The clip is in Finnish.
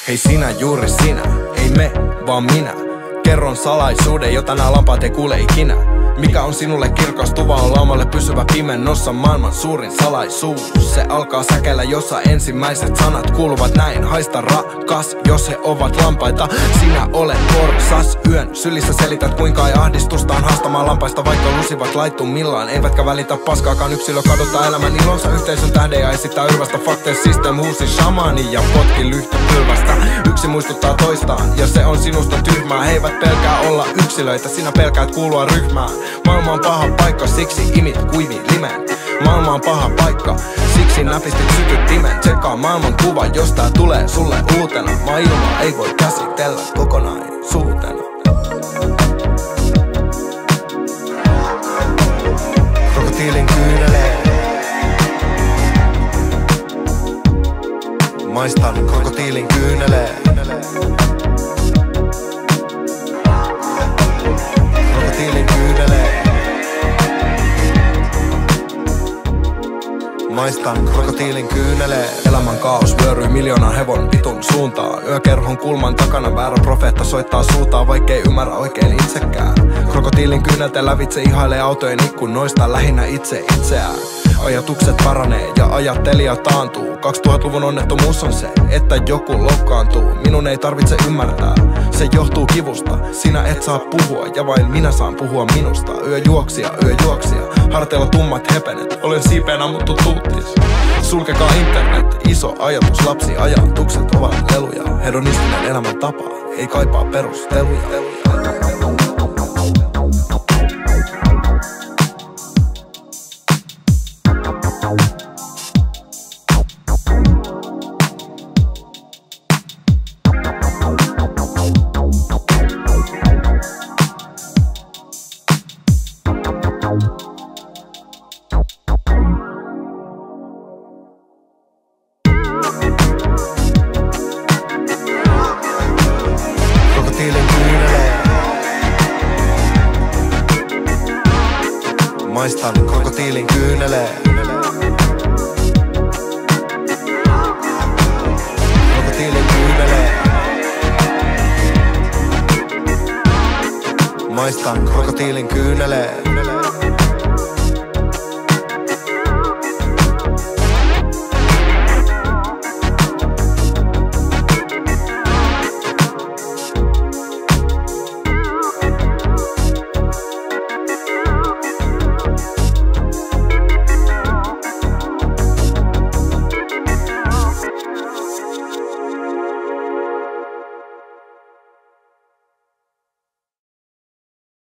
Hei sinä, juuri sinä, ei me, vaan minä. Kerron salaisuuden, jota nää lampaat ei kuule ikinä. Mikä on sinulle kirkas tuva, on laumalle pysyvä pimennossa maailman suurin salaisuus. Se alkaa säkeillä, jossa ensimmäiset sanat kuuluvat näin. Haista rakas, jos he ovat lampaita. Sinä olet porsas, yön sylissä selität kuinka ei ahdistustaan haastamaan lampaista. Vaikka lusivat laittumillaan, eivätkä välitä paskaakaan. Yksilö kadottaa elämän ilonsa yhteisön tähden ja esittää yrvästä. Fakteis system huusi shamaani ja potki lyhtä pylvästä. Yksi muistuttaa toistaan ja se on sinusta tyhmää. He eivät pelkää olla yksilöitä, sinä pelkäät kuulua ryhmään. Maailma on paha paikka, siksi imit kuivi limen. Maailma on paha paikka, siksi näpistit sytyttimen. Tsekaa maailman kuva, jos tää tulee sulle uutena. Maailmaa ei voi käsitellä kokonaisuutena. Krokotiilin kyyneleen maistan krokotiilin kyyneleen. Maistan krokotiilin kyyneleen. Elämän kaos vyöryy miljoonan hevon vitun suuntaan. Yökerhon kulman takana väärä profeetta soittaa suutaan, vaikkei ymmärrä oikein itsekään. Krokotiilin kyynelten lävitse ihailee autojen ikkunoista lähinnä itseään. Ajatukset paranee ja ajattelija taantuu. 2000-luvun onnettomuus on se, että joku loukkaantuu. Minun ei tarvitse ymmärtää, se johtuu kivusta. Sinä et saa puhua ja vain minä saan puhua minusta. Yöjuoksia, harteilla tummat hepenet. Olen siipeen ammuttu tuuttis. Sulkekaa internet, iso ajatus, lapsi ajatukset ovat leluja. Hedonistinen elämäntapa ei kaipaa perusteluja. Maistan krokotiilin kyyneleen. Krokotiilin kyyneleen. Maistan krokotiilin kyyneleen.